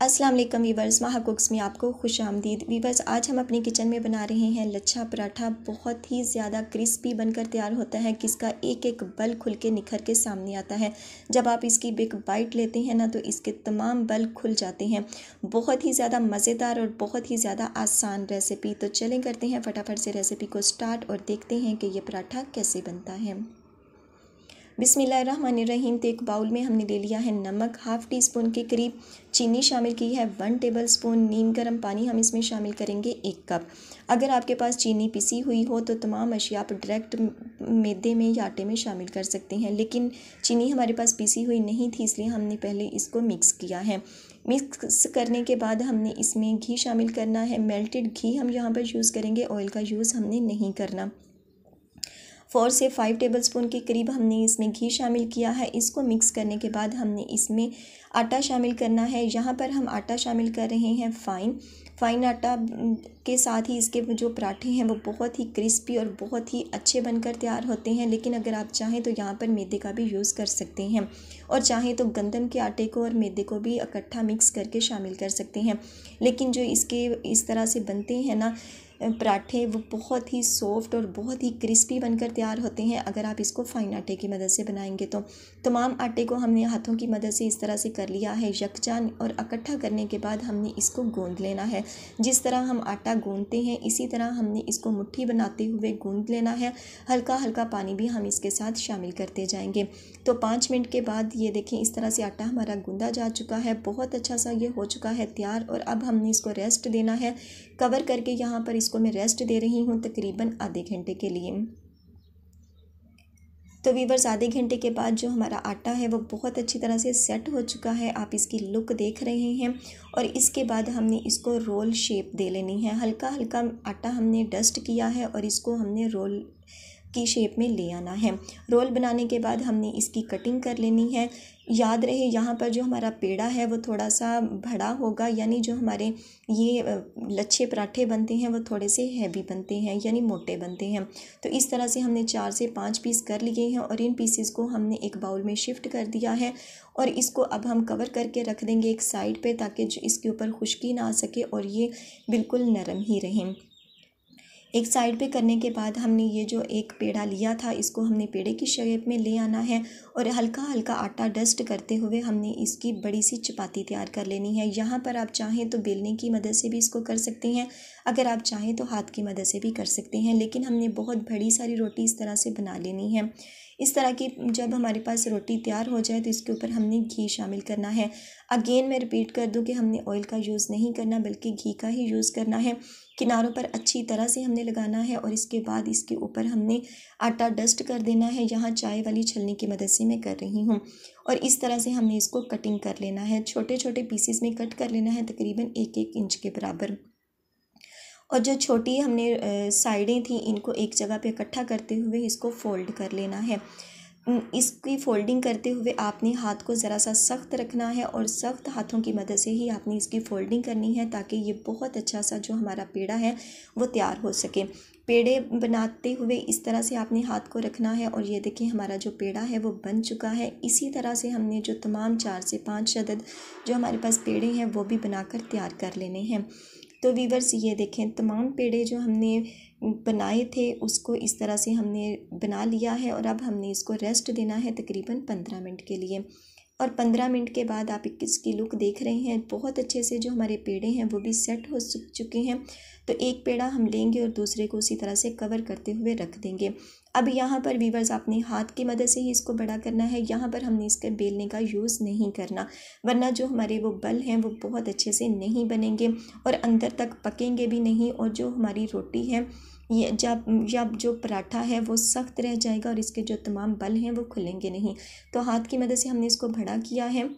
अस्सलाम वालेकुम वीवर्स, माहा कुक्स में आपको खुश आमदीद। वीवर्स, आज हम अपने किचन में बना रहे हैं लच्छा पराठा। बहुत ही ज़्यादा क्रिस्पी बनकर तैयार होता है, किसका एक एक बल खुल के निखर के सामने आता है। जब आप इसकी बिग बाइट लेते हैं ना, तो इसके तमाम बल खुल जाते हैं। बहुत ही ज़्यादा मज़ेदार और बहुत ही ज़्यादा आसान रेसिपी। तो चलें करते हैं फटाफट से रेसिपी को स्टार्ट और देखते हैं कि ये पराठा कैसे बनता है। बिस्मिल्लाहिर्रहमानिर्रहीम। तो एक बाउल में हमने ले लिया है नमक, हाफ़ टी स्पून के करीब चीनी शामिल की है, 1 टेबलस्पून नीम गर्म पानी हम इसमें शामिल करेंगे, 1 कप। अगर आपके पास चीनी पिसी हुई हो तो तमाम अशिया आप डायरेक्ट मैदे में या आटे में शामिल कर सकते हैं, लेकिन चीनी हमारे पास पिसी हुई नहीं थी, इसलिए हमने पहले इसको मिक्स किया है। मिक्स करने के बाद हमने इसमें घी शामिल करना है। मेल्टेड घी हम यहाँ पर यूज़ करेंगे, ऑयल का यूज़ हमने नहीं करना। 4 से 5 टेबलस्पून के करीब हमने इसमें घी शामिल किया है। इसको मिक्स करने के बाद हमने इसमें आटा शामिल करना है। यहाँ पर हम आटा शामिल कर रहे हैं फ़ाइन आटा के साथ ही इसके जो पराठे हैं वो बहुत ही क्रिस्पी और बहुत ही अच्छे बनकर तैयार होते हैं। लेकिन अगर आप चाहें तो यहाँ पर मैदे का भी यूज़ कर सकते हैं, और चाहें तो गंदम के आटे को और मैदे को भी इकट्ठा मिक्स करके शामिल कर सकते हैं। लेकिन जो इसके इस तरह से बनते हैं ना पराठे, वो बहुत ही सॉफ्ट और बहुत ही क्रिस्पी बनकर तैयार होते हैं अगर आप इसको फ़ाइन आटे की मदद से बनाएंगे तो। तमाम आटे को हमने हाथों की मदद से इस तरह से कर लिया है यकजान, और इकट्ठा करने के बाद हमने इसको गूंद लेना है। जिस तरह हम आटा गूंदते हैं इसी तरह हमने इसको मुट्ठी बनाते हुए गूंद लेना है। हल्का हल्का पानी भी हम इसके साथ शामिल करते जाएंगे। तो 5 मिनट के बाद ये देखें, इस तरह से आटा हमारा गूंदा जा चुका है, बहुत अच्छा सा ये हो चुका है तैयार। और अब हमने इसको रेस्ट देना है कवर करके। यहाँ पर इसको मैं रेस्ट दे रही हूँ तकरीबन आधे घंटे के लिए। तो वीवर्स, आधे घंटे के बाद जो हमारा आटा है वो बहुत अच्छी तरह से सेट हो चुका है, आप इसकी लुक देख रहे हैं। और इसके बाद हमने इसको रोल शेप दे लेनी है। हल्का हल्का आटा हमने डस्ट किया है और इसको हमने रोल की शेप में ले आना है। रोल बनाने के बाद हमने इसकी कटिंग कर लेनी है। याद रहे, यहाँ पर जो हमारा पेड़ा है वो थोड़ा सा बड़ा होगा, यानी जो हमारे ये लच्छे पराठे बनते हैं वो थोड़े से हैवी बनते हैं, यानी मोटे बनते हैं। तो इस तरह से हमने 4 से 5 पीस कर लिए हैं और इन पीसेस को हमने एक बाउल में शिफ्ट कर दिया है। और इसको अब हम कवर करके रख देंगे एक साइड पे, ताकि जो इसके ऊपर खुश्की ना आ सके और ये बिल्कुल नरम ही रहें। एक साइड पे करने के बाद हमने ये जो एक पेड़ा लिया था इसको हमने पेड़े की शेप में ले आना है, और हल्का हल्का आटा डस्ट करते हुए हमने इसकी बड़ी सी चपाती तैयार कर लेनी है। यहाँ पर आप चाहें तो बेलने की मदद से भी इसको कर सकते हैं, अगर आप चाहें तो हाथ की मदद से भी कर सकते हैं, लेकिन हमने बहुत बड़ी सारी रोटी इस तरह से बना लेनी है। इस तरह की जब हमारे पास रोटी तैयार हो जाए तो इसके ऊपर हमने घी शामिल करना है। अगेन मैं रिपीट कर दूं कि हमने ऑयल का यूज़ नहीं करना, बल्कि घी का ही यूज़ करना है। किनारों पर अच्छी तरह से हमने लगाना है और इसके बाद इसके ऊपर हमने आटा डस्ट कर देना है। यहाँ चाय वाली छलनी की मदद से मैं कर रही हूँ। और इस तरह से हमने इसको कटिंग कर लेना है, छोटे छोटे पीसेस में कट कर लेना है, तकरीबन 1-1 इंच के बराबर। और जो छोटी हमने साइडें थी इनको एक जगह पे इकट्ठा करते हुए इसको फोल्ड कर लेना है। इसकी फोल्डिंग करते हुए आपने हाथ को ज़रा सा सख्त रखना है और सख्त हाथों की मदद से ही आपने इसकी फोल्डिंग करनी है, ताकि ये बहुत अच्छा सा जो हमारा पेड़ा है वो तैयार हो सके। पेड़े बनाते हुए इस तरह से आपने हाथ को रखना है, और ये देखिए हमारा जो पेड़ा है वो बन चुका है। इसी तरह से हमने जो तमाम 4 से 5 अदद जो हमारे पास पेड़े हैं वो भी बनाकर तैयार कर लेने हैं। तो वीवर्स, ये देखें तमाम पेड़े जो हमने बनाए थे उसको इस तरह से हमने बना लिया है, और अब हमने इसको रेस्ट देना है तकरीबन 15 मिनट के लिए। और 15 मिनट के बाद आप इसकी लुक देख रहे हैं, बहुत अच्छे से जो हमारे पेड़े हैं वो भी सेट हो चुके हैं। तो एक पेड़ा हम लेंगे और दूसरे को उसी तरह से कवर करते हुए रख देंगे। अब यहाँ पर वीवर्स, आपने हाथ की मदद से ही इसको बड़ा करना है। यहाँ पर हमने इसके बेलने का यूज़ नहीं करना, वरना जो हमारे वो बल हैं वो बहुत अच्छे से नहीं बनेंगे और अंदर तक पकेंगे भी नहीं, और जो हमारी रोटी है ये जब जो पराठा है वो सख्त रह जाएगा और इसके जो तमाम बल हैं वो खुलेंगे नहीं। तो हाथ की मदद से हमने इसको बड़ा किया है।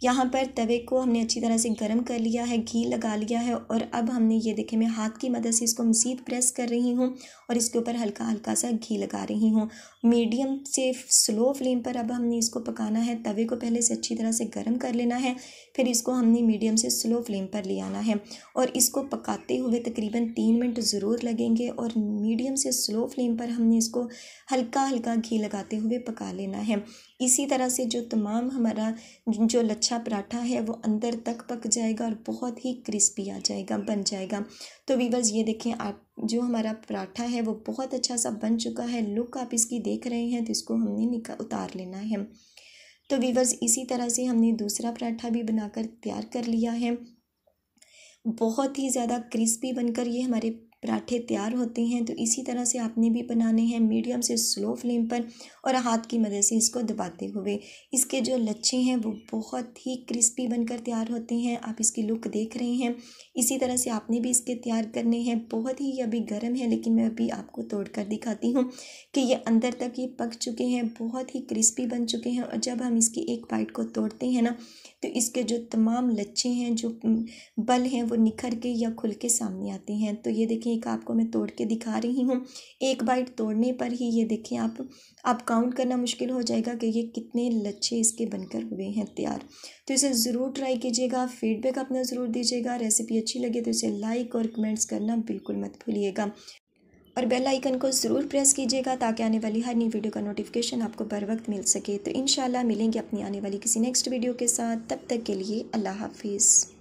यहाँ पर तवे को हमने अच्छी तरह से गर्म कर लिया है, घी लगा लिया है, और अब हमने ये देखें मैं हाथ की मदद से इसको मज़ीद प्रेस कर रही हूँ और इसके ऊपर हल्का हल्का सा घी लगा रही हूँ। मीडियम से स्लो फ्लेम पर अब हमने इसको पकाना है। तवे को पहले से अच्छी तरह से गर्म कर लेना है, फिर इसको हमने मीडियम से स्लो फ्लेम पर ले आना है, और इसको पकाते हुए तकरीबन 3 मिनट ज़रूर लगेंगे। और मीडियम से स्लो फ्लेम पर हमने इसको हल्का हल्का घी लगाते हुए पका लेना है। इसी तरह से जो तमाम हमारा जो लच्छा पराठा है वो अंदर तक पक जाएगा और बहुत ही क्रिस्पी आ जाएगा, बन जाएगा। तो वीवर्स ये देखें आप, जो हमारा पराठा है वो बहुत अच्छा सा बन चुका है। लुक आप इसकी देख रहे हैं, तो इसको हमने उतार लेना है। तो वीवर्स इसी तरह से हमने दूसरा पराठा भी बनाकर तैयार कर लिया है। बहुत ही ज़्यादा क्रिस्पी बनकर ये हमारे पराठे तैयार होते हैं। तो इसी तरह से आपने भी बनाने हैं मीडियम से स्लो फ्लेम पर और हाथ की मदद से इसको दबाते हुए। इसके जो लच्छे हैं वो बहुत ही क्रिस्पी बनकर तैयार होते हैं। आप इसकी लुक देख रहे हैं। इसी तरह से आपने भी इसके तैयार करने हैं। बहुत ही अभी गर्म है, लेकिन मैं अभी आपको तोड़ कर दिखाती हूँ कि ये अंदर तक ये पक चुके हैं, बहुत ही क्रिस्पी बन चुके हैं। और जब हम इसकी एक बाइट को तोड़ते हैं ना, तो इसके जो तमाम लच्छे हैं, जो बल हैं, वो निखर के या खुल के सामने आते हैं। तो ये देखिए, एक आपको मैं तोड़ के दिखा रही हूँ। एक बाइट तोड़ने पर ही ये देखिए आप काउंट करना मुश्किल हो जाएगा कि ये कितने लच्छे इसके बनकर हुए हैं तैयार। तो इसे ज़रूर ट्राई कीजिएगा, फीडबैक अपना ज़रूर दीजिएगा। रेसिपी अच्छी लगे तो इसे लाइक और कमेंट्स करना बिल्कुल मत भूलिएगा और बेल आइकन को ज़रूर प्रेस कीजिएगा ताकि आने वाली हर नई वीडियो का नोटिफिकेशन आपको बर वक्त मिल सके। तो इंशाल्लाह मिलेंगे अपनी आने वाली किसी नेक्स्ट वीडियो के साथ। तब तक के लिए अल्लाह हाफिज़।